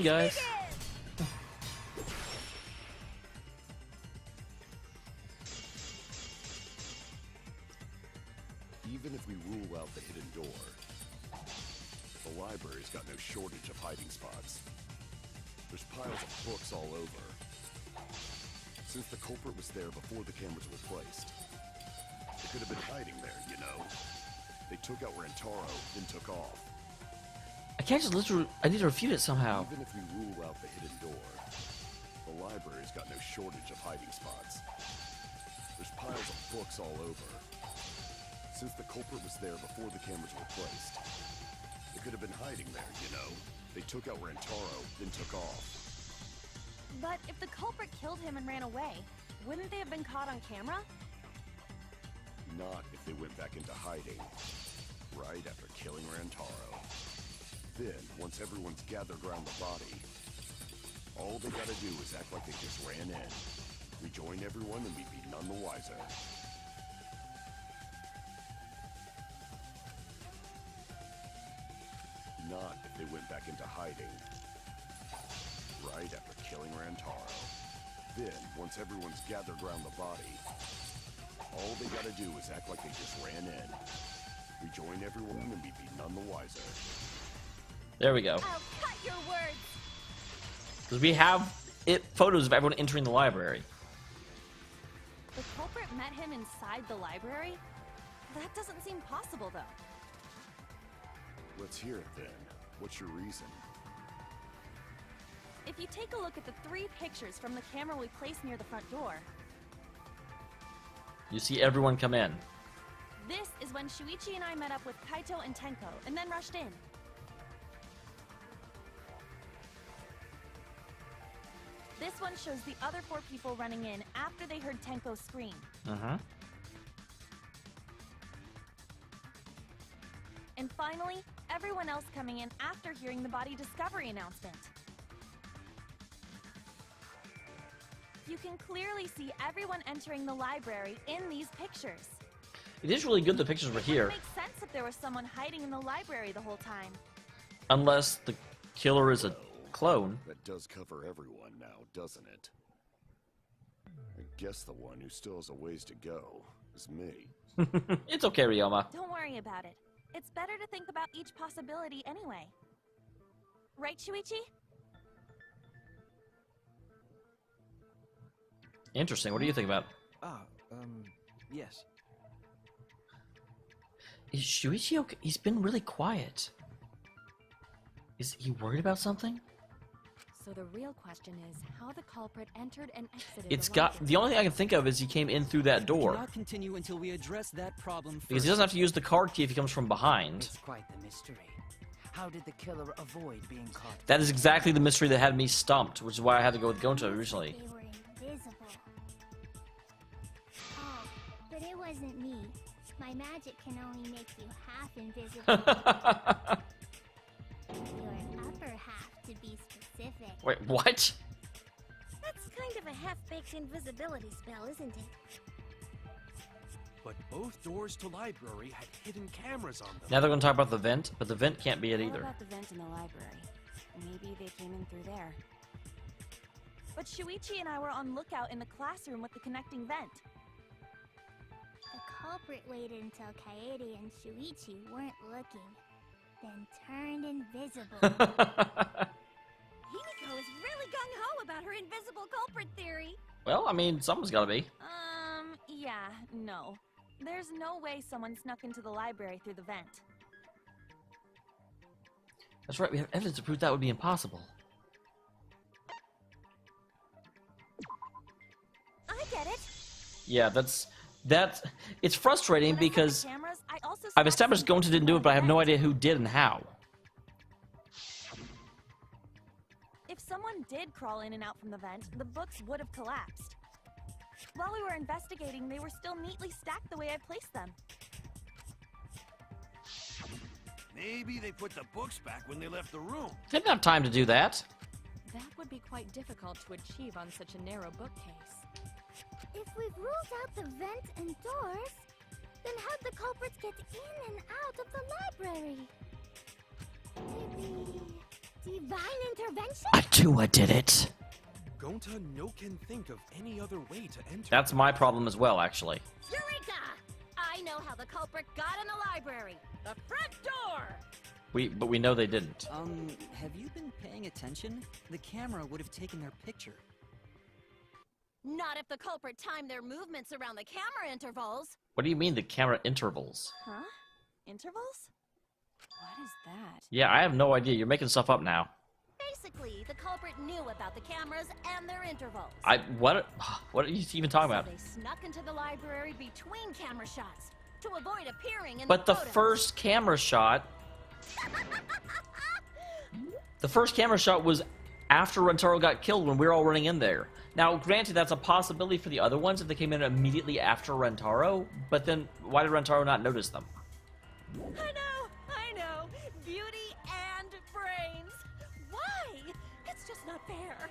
guys. Even if we rule out the hidden door, the library's got no shortage of hiding spots. There's piles of books all over. Since the culprit was there before the cameras were placed, they could have been hiding there, you know. They took out Rantaro, then took off. I can't just literally. I need to refute it somehow. Even if we rule out the hidden door, the library's got no shortage of hiding spots. There's piles of books all over. Since the culprit was there before the cameras were placed, they could have been hiding there, you know. They took out Rantaro, then took off. But if the culprit killed him and ran away, wouldn't they have been caught on camera? Not if they went back into hiding, right after killing Rantaro. Then, once everyone's gathered around the body, all they gotta do is act like they just ran in, rejoin everyone, and we'd be none the wiser. Not if they went back into hiding, right after killing Rantaro. Then, once everyone's gathered around the body, all they gotta do is act like they just ran in, rejoin everyone, and we'd be none the wiser. There we go. I'll cut your words. Because we have photos of everyone entering the library. The culprit met him inside the library? That doesn't seem possible, though. Let's hear it then. What's your reason? If you take a look at the 3 pictures from the camera we placed near the front door, You see everyone come in. this is when Shuichi and I met up with Kaito and Tenko, and then rushed in. This one shows the other 4 people running in after they heard Tenko scream. And finally, everyone else coming in after hearing the body discovery announcement. You can clearly see everyone entering the library in these pictures. It is really good the pictures were It here. wouldn't make sense if there was someone hiding in the library the whole time. Unless the killer is a clone. That does cover everyone now, doesn't it? I guess the one who still has a ways to go is me. It's okay, Ryoma. Don't worry about it. It's better to think about each possibility anyway. Right, Shuichi? Interesting. What do you think about? Yes. Is Shuichi okay? He's been really quiet. Is he worried about something? So the real question is how the culprit entered and exited It's the got. library. The only thing I can think of is he came in through that We door. cannot continue until we address that problem first. Because he doesn't have to use the card key if he comes from behind. It's quite the mystery. How did the killer avoid being caught? That is exactly the mystery that had me stumped, which is why I had to go with Gonta originally. They were invisible. Oh, but it wasn't me. My magic can only make you half invisible. Your upper half, to be specific. Wait, what? That's kind of a half-baked invisibility spell, isn't it? But both doors to library had hidden cameras on them. Now they're going to talk about the vent, but the vent can't be it What either. about the vent in the library? Maybe they came in through there. But Shuichi and I were on lookout in the classroom with the connecting vent. The culprit waited until Kaede and Shuichi weren't looking, then turned invisible. Himiko is really gung-ho about her invisible culprit theory. Well, I mean, someone's got to be. Yeah, no. There's no way someone snuck into the library through the vent. That's right, we have evidence to prove that would be impossible. I get it. Yeah, that's it's frustrating When I saw the because cameras, I also I've saw established someone Gonta didn't do it, but I have no idea who did and how. If someone did crawl in and out from the vent, the books would have collapsed. While we were investigating, they were still neatly stacked the way I placed them. Maybe they put the books back when they left the room. They didn't have time to do that. That would be quite difficult to achieve on such a narrow bookcase. If we've ruled out the vent and doors, then how'd the culprits get in and out of the library? Did the divine intervention? Atua did it. Gonta no can think of any other way to enter. That's my problem as well, actually. Eureka! I know how the culprit got in the library. The front door! But we know they didn't. Have you been paying attention? The camera would have taken their picture. Not if the culprit timed their movements around the camera intervals. What do you mean the camera intervals? Huh? Intervals? What is that? Yeah, I have no idea. You're making stuff up now. Basically, the culprit knew about the cameras and their intervals. What are you even talking about? So they snuck into the library between camera shots to avoid appearing in But the the photos. first camera shot... The first camera shot was after Rentaro got killed when we were all running in there. Now, granted, that's a possibility for the other ones if they came in immediately after Rentaro, but then why did Rentaro not notice them? I know. Beauty and brains. Why? It's just not fair.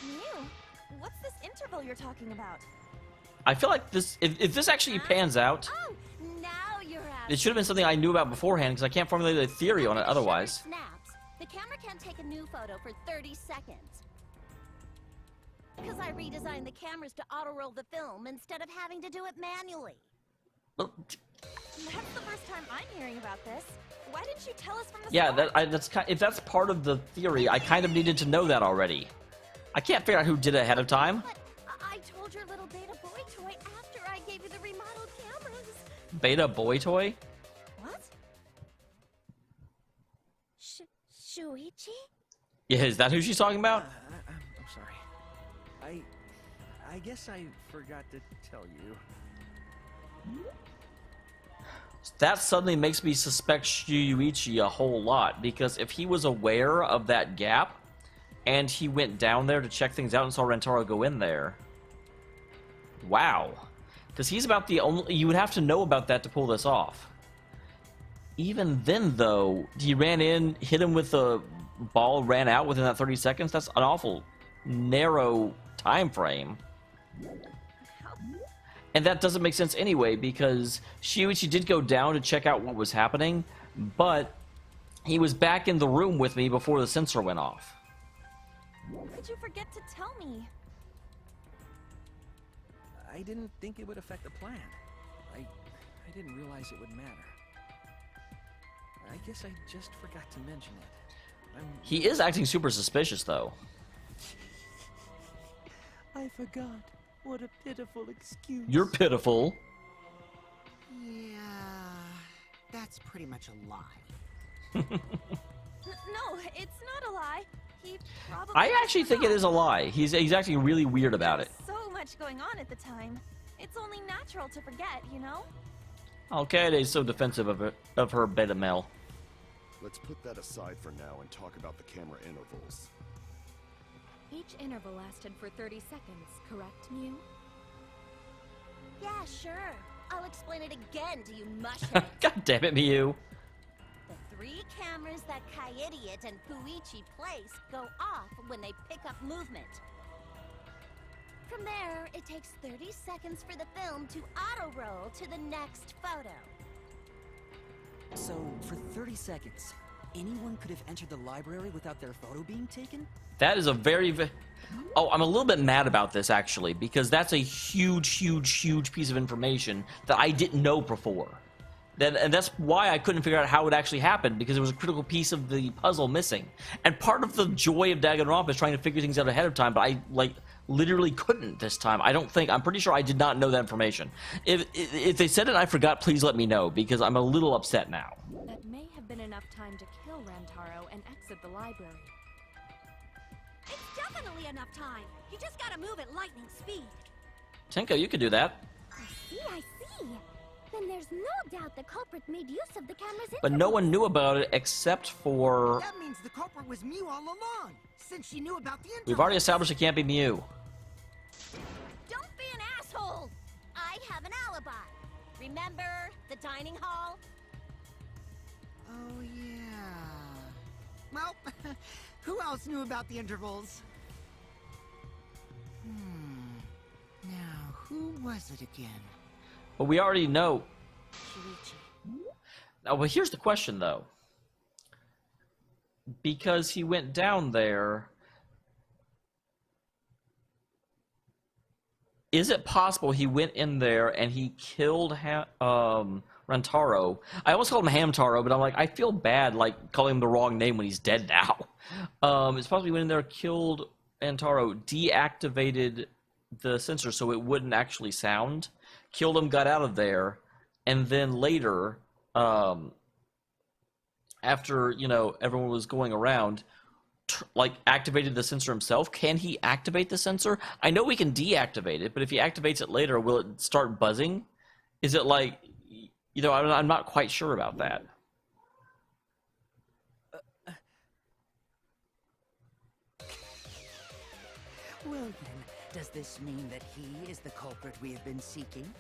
Mew, what's this interval you're talking about? I feel like this, if this actually pans out, Oh, now you're asking. it should have been something I knew about beforehand because I can't formulate a theory on it After the otherwise. shutter snaps, the camera can't take a new photo for 30 seconds. Because I redesigned the cameras to auto-roll the film instead of having to do it manually. Well, That's the first time I'm hearing about this. Why didn't you tell us from the yeah, start? if that's part of the theory, I kind of needed to know that already. I can't figure out who did it ahead of time. But I told your little beta boy toy after I gave you the remodeled cameras. Beta boy toy? What? Shuichi? Yeah, is that who she's talking about? I'm sorry. I guess I forgot to tell you. That suddenly makes me suspect Shuichi a whole lot, because if he was aware of that gap, and he went down there to check things out and saw Rentaro go in there... Wow. Because he's about the only... You would have to know about that to pull this off. Even then, though, he ran in, hit him with the ball, ran out within that 30 seconds? That's an awful narrow time frame. And that doesn't make sense anyway, because Shuichi did go down to check out what was happening, but he was back in the room with me before the sensor went off. Could you forget to tell me? I didn't think it would affect the plan. I didn't realize it would matter. I guess I just forgot to mention it. He is acting super suspicious, though. I forgot. What a pitiful excuse. You're pitiful. Yeah, that's pretty much a lie. No, it's not a lie. He probably. I actually think it is a lie. He's acting really weird about it. So much going on at the time. It's only natural to forget, you know? Okay, he's so defensive of her beta male. Let's put that aside for now and talk about the camera intervals. Each interval lasted for 30 seconds, correct, Mew? Yeah, sure. I'll explain it again to you mushhead. God damn it, Miyu. The 3 cameras that Kaidiot and Puichi place go off when they pick up movement. From there, it takes 30 seconds for the film to auto-roll to the next photo. So, for 30 seconds, anyone could have entered the library without their photo being taken? That is a very... Oh, I'm a little bit mad about this, actually, because that's a huge piece of information that I didn't know before. And that's why I couldn't figure out how it actually happened, because it was a critical piece of the puzzle missing. And part of the joy of Danganronpa is trying to figure things out ahead of time, but I, literally couldn't this time. I'm pretty sure I did not know that information. If they said it and I forgot, please let me know, because I'm a little upset now. That may have been enough time to kill Rantaro and exit the library. It's definitely enough time. You just gotta move at lightning speed. Tenko, you could do that. I see. Then there's no doubt the culprit made use of the camera's But no one knew about it except for... That means the culprit was Mew all along, since she knew about the interval. We've already established it can't be Mew. Don't be an asshole! I have an alibi. Remember the dining hall? Oh, yeah. Well, who else knew about the intervals? Now, who was it again? But we already know. Shuichi. Now, well, here's the question, though. because he went down there. Is it possible he went in there and he killed Rantaro? I almost called him Hamtaro, but I'm like, I feel bad like calling him the wrong name when he's dead now. It's possible he went in there, killed Rantaro, deactivated the sensor so it wouldn't actually sound, killed him, got out of there, and then later, after, you know, everyone was going around, like activated the sensor himself. Can he activate the sensor? I know we can deactivate it, but if he activates it later, will it start buzzing? Is it like, you know, I'm not quite sure about that. Well then, does this mean that he is the culprit we have been seeking?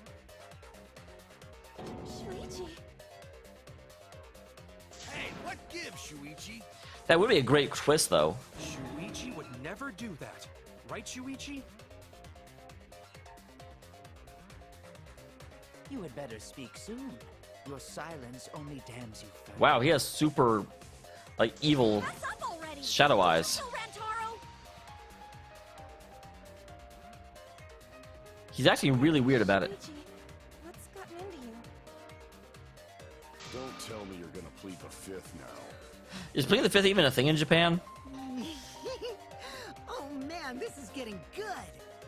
Shuichi. Hey, what gives, Shuichi? That would be a great twist, though. Shuichi would never do that. Right, Shuichi? You had better speak soon. Your silence only damns you further. Wow, he has super, like, evil What's up already? shadow eyes. Kill Rantaro? He's acting really weird about it. Shuichi, what's gotten into you? Don't tell me you're gonna plead the fifth now. Is pleading the fifth even a thing in Japan? Oh man, this is getting good.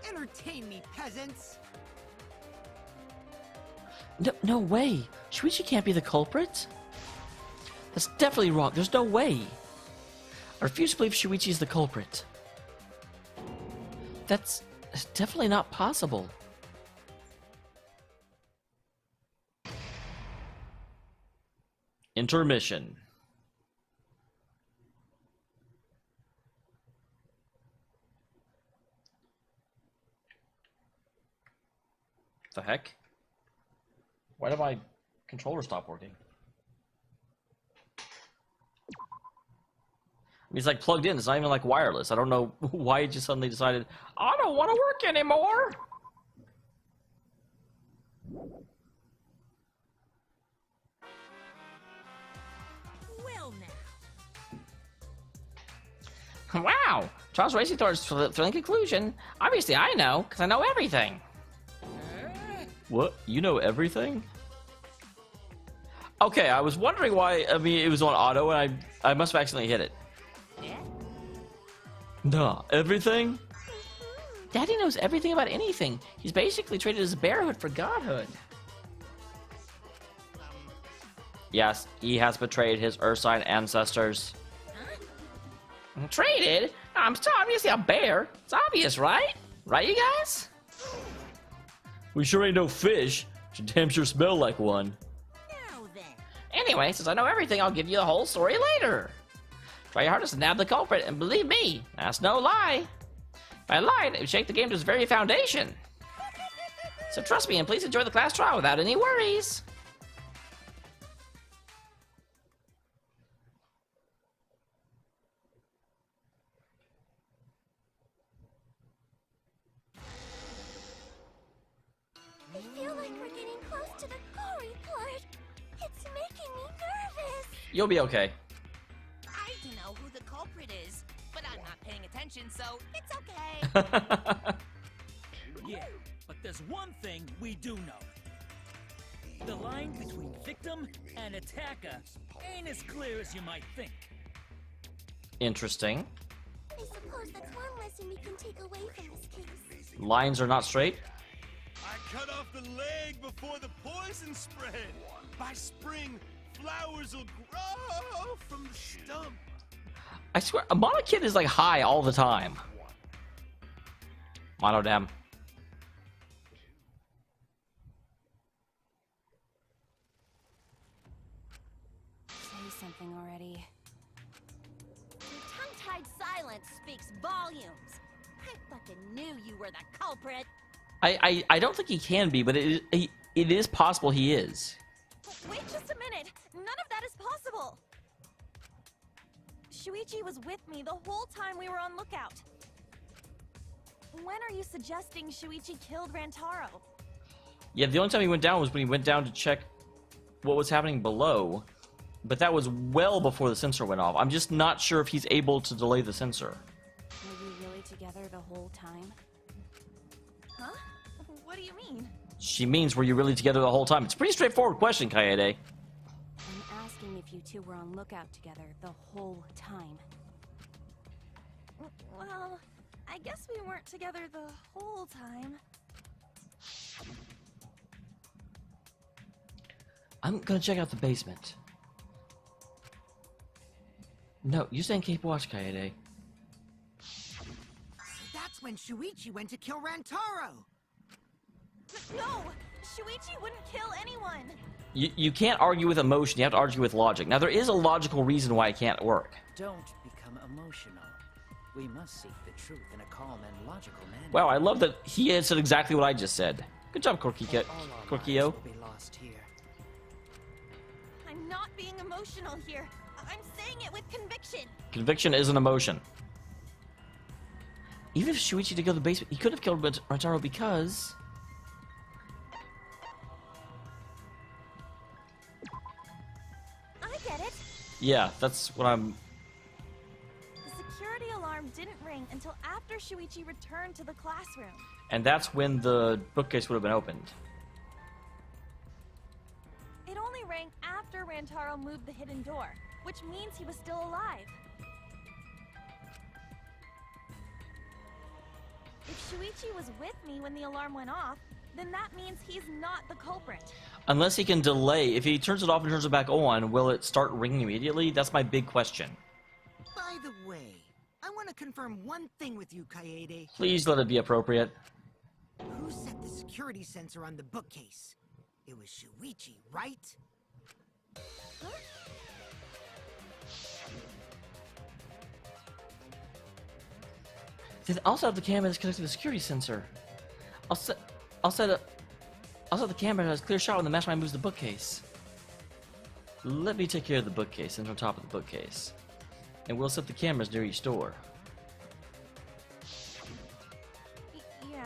Entertain me, peasants. No way. Shuichi can't be the culprit. That's definitely wrong. There's no way. I refuse to believe Shuichi is the culprit. That's definitely not possible. Intermission. The heck? Why did my controller stop working? I mean, it's like plugged in. It's not even like wireless. I don't know why it just suddenly decided, I don't want to work anymore. Well now. Wow. Charles racing towards thrilling conclusion. Obviously, I know, because I know everything. What? You know everything? Okay, I was wondering why. I mean, it was on auto, and I must have accidentally hit it. Nah, everything? Daddy knows everything about anything. He's basically traded his bearhood for godhood. Yes, he has betrayed his Ursine ancestors. Traded? I'm still obviously a bear. It's obvious, right? Right, you guys? We sure ain't no fish. You damn sure smell like one. Now then. Anyway, since I know everything, I'll give you the whole story later. Try your hardest to nab the culprit, and believe me, that's no lie. If I lied, it would shake the game to its very foundation. So trust me, and please enjoy the class trial without any worries. I feel like we're getting close to the gory part. It's making me nervous. You'll be okay. I don't know who the culprit is, but I'm not paying attention, so it's okay. Yeah, but there's one thing we do know. The line between victim and attacker ain't as clear as you might think. Interesting. I suppose that's one lesson we can take away from this case. Lines are not straight. I cut off the leg before the poison spread. By spring, flowers will grow from the stump. I swear, a Mono Kid is like high all the time. Mono damn. Say something already. Your tongue-tied silence speaks volumes. I fucking knew you were the culprit. I don't think he can be, but it is possible he is. Wait just a minute. None of that is possible. Shuichi was with me the whole time we were on lookout. When are you suggesting Shuichi killed Rantaro? Yeah, the only time he went down was when he went down to check what was happening below. But that was well before the sensor went off. I'm just not sure if he's able to delay the sensor. Were you really together the whole time? Huh? What do you mean? She means, were you really together the whole time? It's a pretty straightforward question, Kaede. I'm asking if you two were on lookout together the whole time. Well, I guess we weren't together the whole time. I'm gonna check out the basement. No, you saying keep watch, Kaede. So that's when Shuichi went to kill Rantaro! No! Shuichi wouldn't kill anyone! You can't argue with emotion, you have to argue with logic. Now, there is a logical reason why it can't work. Don't become emotional. We must seek the truth in a calm and logical manner. Wow, I love that he had said exactly what I just said. Good job, All our lives Corkio. will be lost here. I'm not being emotional here. I'm saying it with conviction. Conviction is an emotion. Even if Shuichi did go to the basement, he could have killed Rantaro because... I get it. Yeah, that's what I'm... The security alarm didn't ring until after Shuichi returned to the classroom. And that's when the bookcase would have been opened. It only rang after Rantaro moved the hidden door, which means he was still alive. If Shuichi was with me when the alarm went off, then that means he's not the culprit. Unless he can delay. If he turns it off and turns it back on, will it start ringing immediately? That's my big question. By the way, I want to confirm one thing with you, Kaede. Please let it be appropriate. Who set the security sensor on the bookcase? It was Shuichi, right? Then also have the camera that's connected to the security sensor. I'll set the camera that has a clear shot when the mastermind moves the bookcase. Let me take care of the bookcase and on top of the bookcase. And we'll set the cameras near each door. Yeah.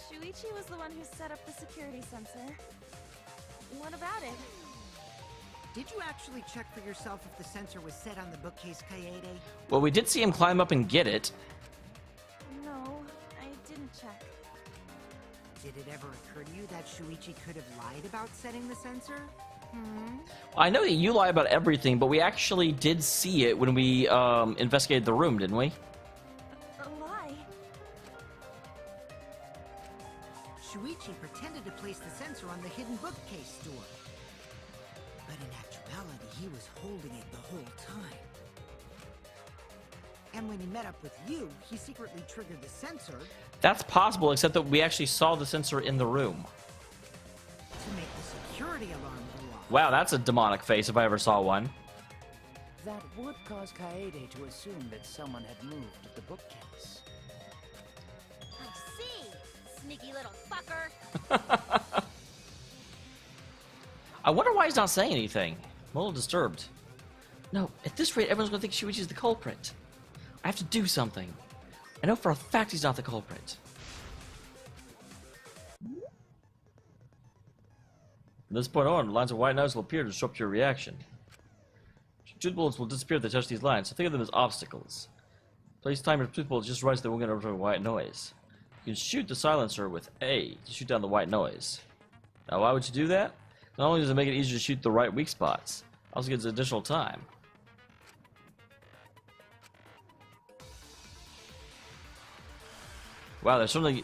Shuichi was the one who set up the security sensor. What about it? Did you actually check for yourself if the sensor was set on the bookcase, Kaede? Well, we did see him climb up and get it. No, I didn't check. Did it ever occur to you that Shuichi could have lied about setting the sensor? I know that you lie about everything, but we actually did see it when we investigated the room, didn't we? A lie? Shuichi pretended to place the sensor on the hidden bookcase door. But in actuality, he was holding it the whole time. And when he met up with you, he secretly triggered the sensor That's possible, except that we actually saw the sensor in the room. to make the security alarm go off. Wow, that's a demonic face if I ever saw one. That would cause Kaede to assume that someone had moved the bookcase. I see, sneaky little fucker. I wonder why he's not saying anything. I'm a little disturbed. No, at this rate, everyone's gonna think Shuichi's the culprit. I have to do something. I know for a fact he's not the culprit. From this point on, lines of white noise will appear to disrupt your reaction. Truth bullets will disappear if they touch these lines, so think of them as obstacles. Place timer truth bullets just right so they won't get over a white noise. You can shoot the silencer with A to shoot down the white noise. Now, why would you do that? Not only does it make it easier to shoot the right weak spots, it also gives additional time. Wow, there's certainly...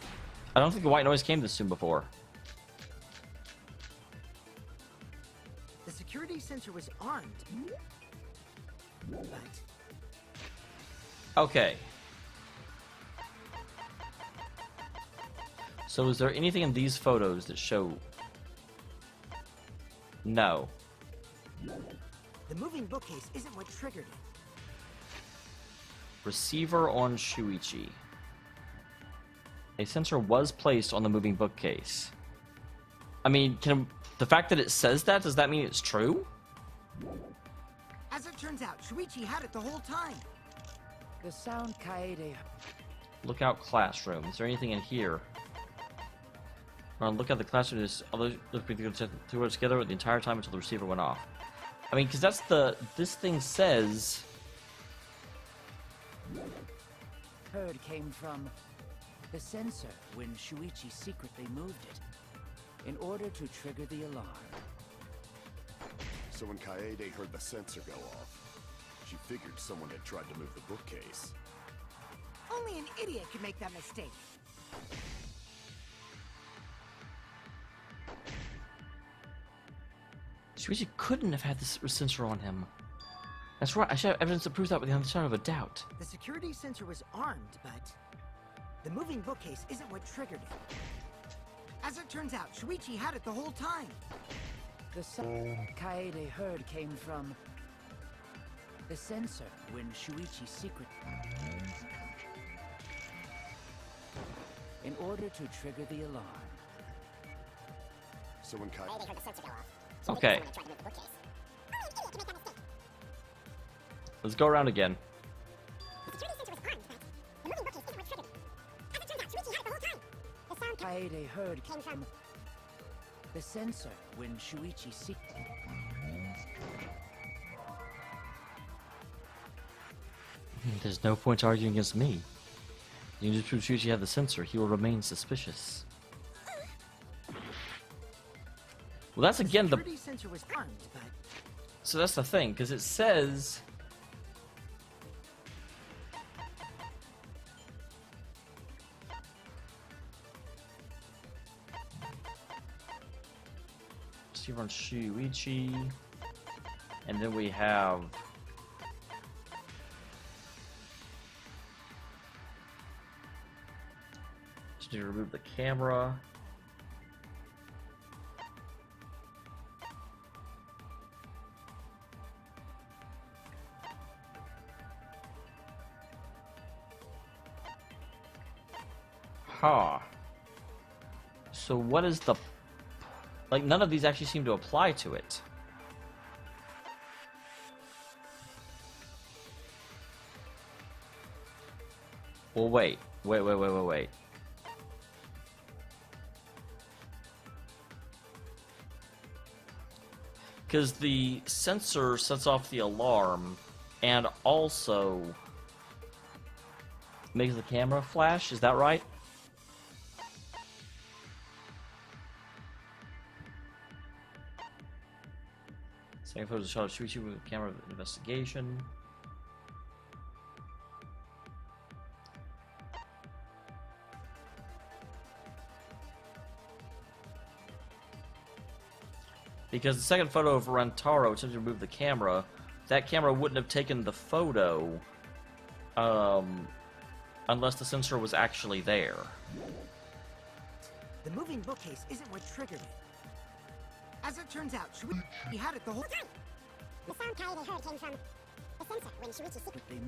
I don't think the white noise came this soon before. The security sensor was armed. But Okay. So is there anything in these photos that show... No. the moving bookcase isn't what triggered it. Receiver on Shuichi. A sensor was placed on the moving bookcase. I mean, the fact that it says that, does that mean it's true? As it turns out, Shuichi had it the whole time. The sound Kaede... Lookout classroom. Is there anything in here? Look at the classroom. Is all those two words together the entire time until the receiver went off. I mean, because that's this thing says. Heard came from the sensor when Shuichi secretly moved it in order to trigger the alarm. So when Kaede heard the sensor go off, she figured someone had tried to move the bookcase. Only an idiot could make that mistake. Shuichi couldn't have had this sensor on him. That's right, I should have evidence to prove that without the shadow of a doubt. The security sensor was armed, but the moving bookcase isn't what triggered it. As it turns out, Shuichi had it the whole time. The sound Kaede heard came from the sensor when Shuichi secretly in order to trigger the alarm. So when Kaede heard the sensor go off, Okay. Let's go around again. Kaede heard came from the sensor when Shuichi secretly. There's no point arguing against me. You can just prove Shuichi had the sensor. He will remain suspicious. Well, that's again the. security sensor was armed, but So that's the thing, because it says. See on Shuichi, and then we have. Just need to remove the camera. Huh. So what is the... Like, none of these actually seem to apply to it. Well, wait. Wait. Because the sensor sets off the alarm and also makes the camera flash, is that right? Second photo shot of Shuichi with camera investigation. Because the second photo of Rentaro attempted to remove the camera, that camera wouldn't have taken the photo unless the sensor was actually there. the moving bookcase isn't what triggered it. As it turns out, Shuichi had it the whole time. The sound Kaede heard came from the sensor when Shuichi secretly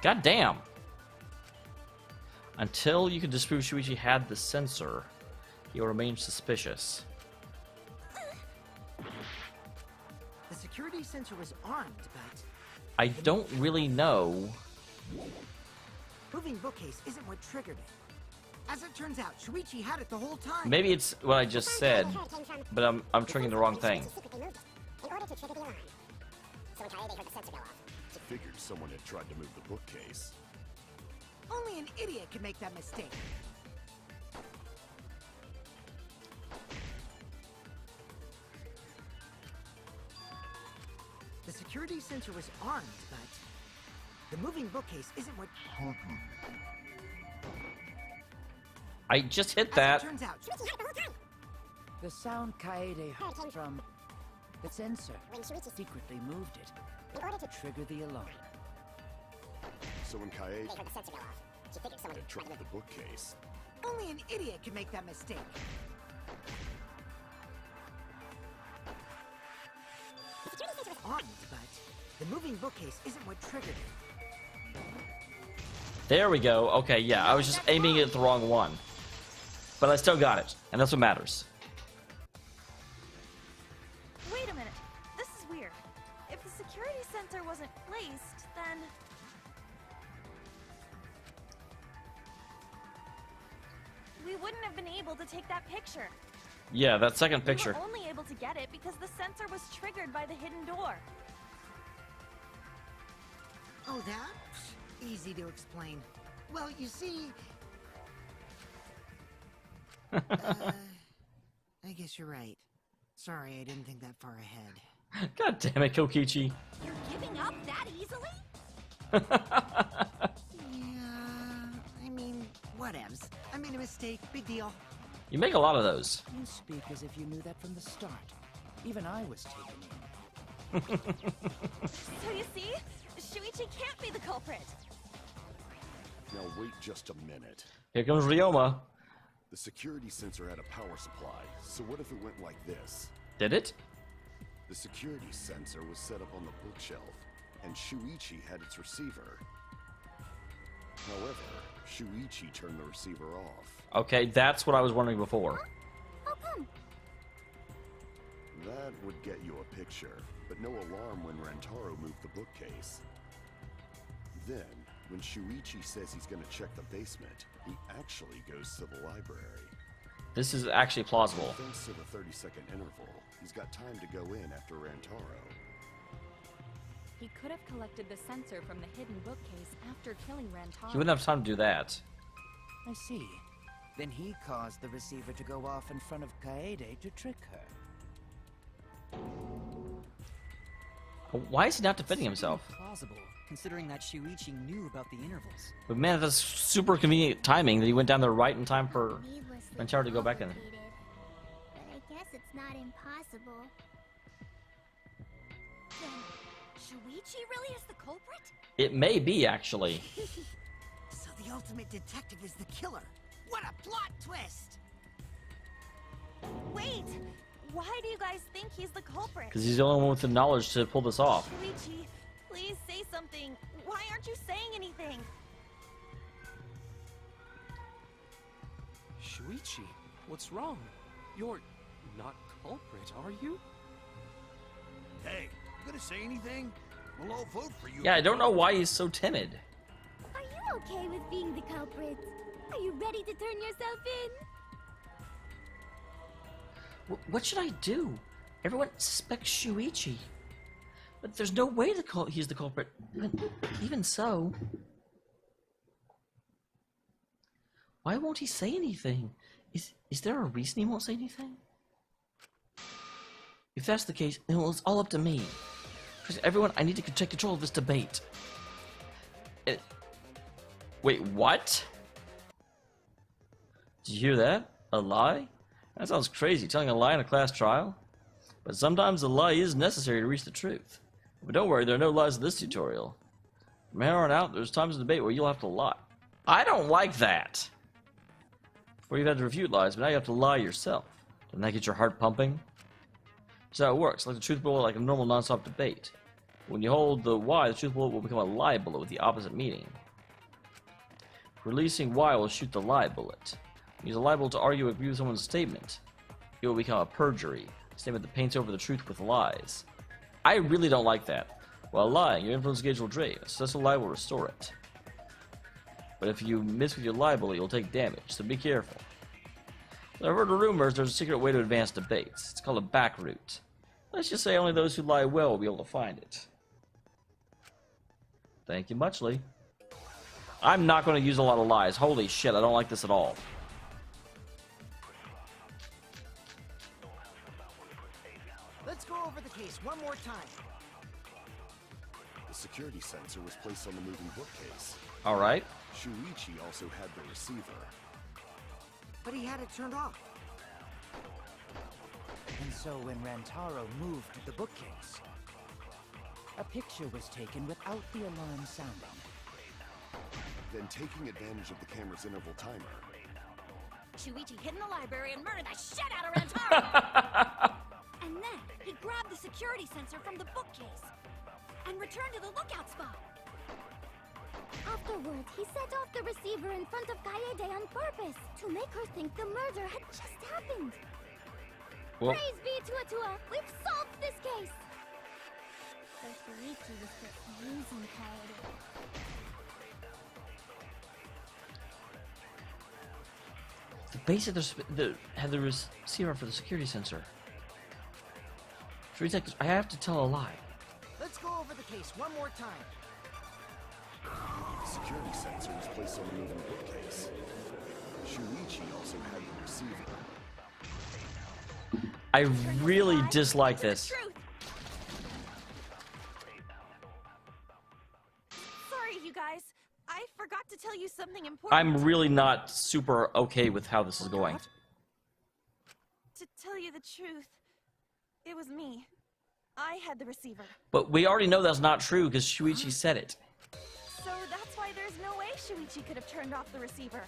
God damn! Until you can disprove Shuichi had the sensor, he will remain suspicious. The security sensor was armed, but I don't really know. moving bookcase isn't what triggered it. As it turns out, Shuichi had it the whole time. Maybe it's what I just said, but I'm triggering the wrong thing. in order to trigger the alarm. So when Kaede heard the sensor go off, Figured someone had tried to move the bookcase. Only an idiot could make that mistake. The security sensor was armed, but the moving bookcase isn't what... I just hit As that. it turns out, Shuichi had it the whole time. The sound Kaede heard from the sensor When Shuichi secretly moved it in order to trigger the alarm. So when Kaede heard the sensor go off, she figured someone had had tried tried to the bookcase, only an idiot could make that mistake. The security sensor was Armed, but the moving bookcase isn't what triggered it. There we go. Okay, yeah, I was just aiming at the wrong one. But I still got it, and that's what matters. Wait a minute. This is weird. If the security sensor wasn't placed, then... we wouldn't have been able to take that picture. Yeah, that second picture. We were only able to get it because the sensor was triggered by the hidden door. Oh, that? Easy to explain. Well, you see... I guess you're right. Sorry, I didn't think that far ahead. God damn it, Kokichi. You're giving up that easily? Yeah, I mean, whatevs. I made a mistake. Big deal. You make a lot of those. You speak as if you knew that from the start. Even I was taken in. So you see, Shuichi can't be the culprit. Now wait just a minute. Here comes Ryoma. The security sensor had a power supply, so what if it went like this? Did it? The security sensor was set up on the bookshelf, and Shuichi had its receiver. However, Shuichi turned the receiver off. Okay, that's what I was wondering before. How come? That would get you a picture, but no alarm when Rantaro moved the bookcase. Then, when Shuichi says he's gonna check the basement, he actually goes to the library. This is actually plausible. Thanks to the 30-second interval, he's got time to go in after Rantaro. He could have collected the sensor from the hidden bookcase after killing Rantaro. He wouldn't have time to do that. I see. Then he caused the receiver to go off in front of Kaede to trick her. Why is he not defending himself? Plausible, considering that Shuichi knew about the intervals. But man, that's super convenient timing that he went down there right in time for Needlessly Rantaro to go back in. complicated. But I guess it's not impossible. Then, Shuichi really is the culprit? It may be, actually. So the ultimate detective is the killer. What a plot twist! Wait! Why do you guys think he's the culprit? Because he's the only one with the knowledge to pull this off. Shuichi, please say something. Why aren't you saying anything? Shuichi, what's wrong? You're not culprit, are you? Hey, you gonna say anything? We'll all vote for you. Yeah, I don't know why he's so timid. Are you okay with being the culprit? Are you ready to turn yourself in? What should I do? Everyone suspects Shuichi. But there's no way he's the culprit. Even so. Why won't he say anything? Is there a reason he won't say anything? If that's the case, then it's all up to me. Because everyone, I need to take control of this debate. Wait, what? Did you hear that? A lie? That sounds crazy, telling a lie in a class trial. But sometimes a lie is necessary to reach the truth. But don't worry, there are no lies in this tutorial. From here on out, there's times in the debate where you'll have to lie. I don't like that. Before you've had to refute lies, but now you have to lie yourself. Doesn't that get your heart pumping? That's how it works, like the truth bullet, like a normal non-stop debate. When you hold the Y, the truth bullet will become a lie bullet with the opposite meaning. Releasing Y will shoot the lie bullet. Use a lie bullet to argue or agree with someone's statement. It will become a perjury, a statement that paints over the truth with lies. I really don't like that. While lying, your influence gauge will drain. A successful lie will restore it. But if you miss with your lie bullet, you'll take damage, so be careful. I've heard rumors there's a secret way to advance debates. It's called a back route. Let's just say only those who lie well will be able to find it. Thank you muchly. I'm not going to use a lot of lies. Holy shit, I don't like this at all. Let's go over the case one more time. The security sensor was placed on the moving bookcase. Alright. Shuichi also had the receiver. But he had it turned off. And so when Rantaro moved the bookcase, a picture was taken without the alarm sounding. Then taking advantage of the camera's interval timer. Shuichi hid in the library and murdered the shit out of Rantaro! And then he grabbed the security sensor from the bookcase and returned to the lookout spot. Afterward, he set off the receiver in front of Kaede on purpose to make her think the murder had just happened. Well, Praise be to Atua! We've solved this case! So Shuichi was just using Kaede. The base had the receiver for the security sensor. I have to tell a lie. Let's go over the case one more time. The security sensor was placed on the moving bookcase. Shuichi also had the receiver. I really dislike this. Sorry, you guys. I forgot to tell you something important. I'm really not super okay with how this is going. To tell you the truth, it was me. I had the receiver. But we already know that's not true because Shuichi said it. So that's why there's no way Shuichi could have turned off the receiver.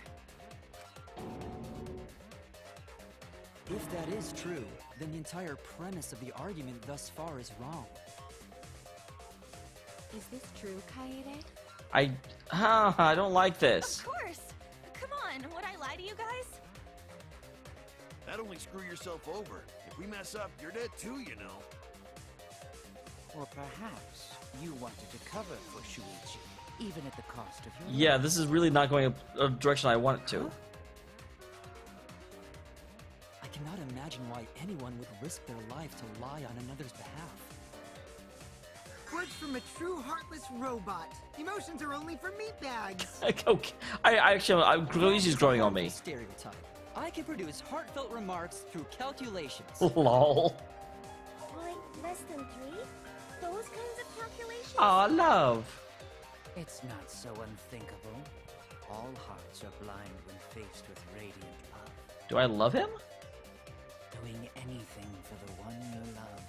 If that is true, then the entire premise of the argument thus far is wrong. Is this true, Kaede? I don't like this. Of course. Come on, would I lie to you guys? That'd only screw yourself over. If we mess up, you're dead too, you know. Or perhaps you wanted to cover for Shuichi, even at the cost of your Yeah, this is really not going a direction I want it to. I cannot imagine why anyone would risk their life to lie on another's behalf. Words from a true heartless robot. Emotions are only for meatbags. Okay. Koichi's growing on me. Stereotype. I can produce heartfelt remarks through calculations. Lol. Like less than 3? Those kinds of calculations? Aw, love. It's not so unthinkable. All hearts are blind when faced with radiant love. Do I love him? Doing anything for the one you love.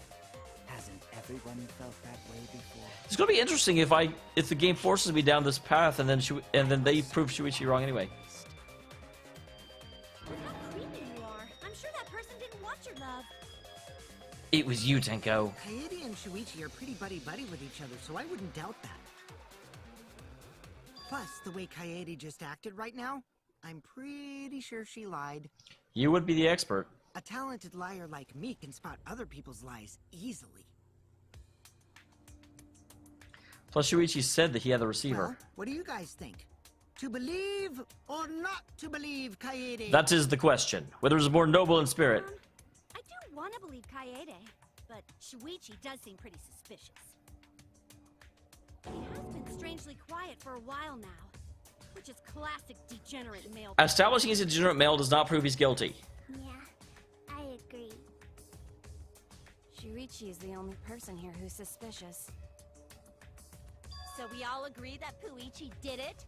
Hasn't everyone felt that way before? It's gonna be interesting if the game forces me down this path and then they prove Shuichi wrong anyway. How creepy you are. I'm sure that person didn't want your love. It was you, Tenko. Kaede and Shuichi are pretty buddy-buddy with each other, so I wouldn't doubt that. Plus, the way Kaede just acted right now, I'm pretty sure she lied. You would be the expert. A talented liar like me can spot other people's lies easily. Plus, Shuichi said that he had the receiver. Well, what do you guys think? To believe or not to believe, Kaede? That is the question. Whether it's more noble in spirit. I do want to believe Kaede, but Shuichi does seem pretty suspicious. He has been strangely quiet for a while now, which is classic degenerate male. Establishing he's a degenerate male does not prove he's guilty. Yeah, I agree. Shuichi is the only person here who's suspicious. So we all agree that Puichi did it?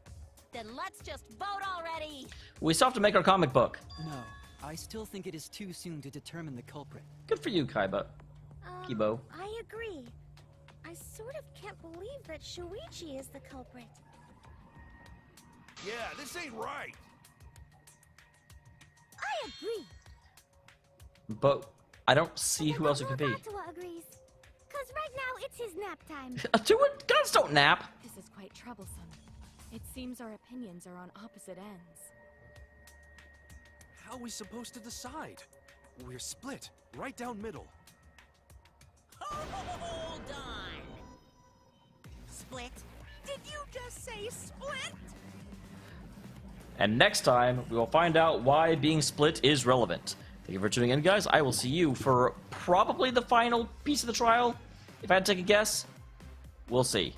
Then let's just vote already! We still have to make our comic book. No, I still think it is too soon to determine the culprit. Good for you, Kibo. I agree. I sort of can't believe that Shuichi is the culprit. Yeah, this ain't right. I agree. But I don't see who else it could be. Tatua agrees. Cause right now it's his nap time. Guns don't nap. This is quite troublesome. It seems our opinions are on opposite ends. How are we supposed to decide? We're split, right down middle. Hold on! Split? Did you just say split? And next time, we will find out why being split is relevant. Thank you for tuning in, guys. I will see you for probably the final piece of the trial. If I had to take a guess, we'll see.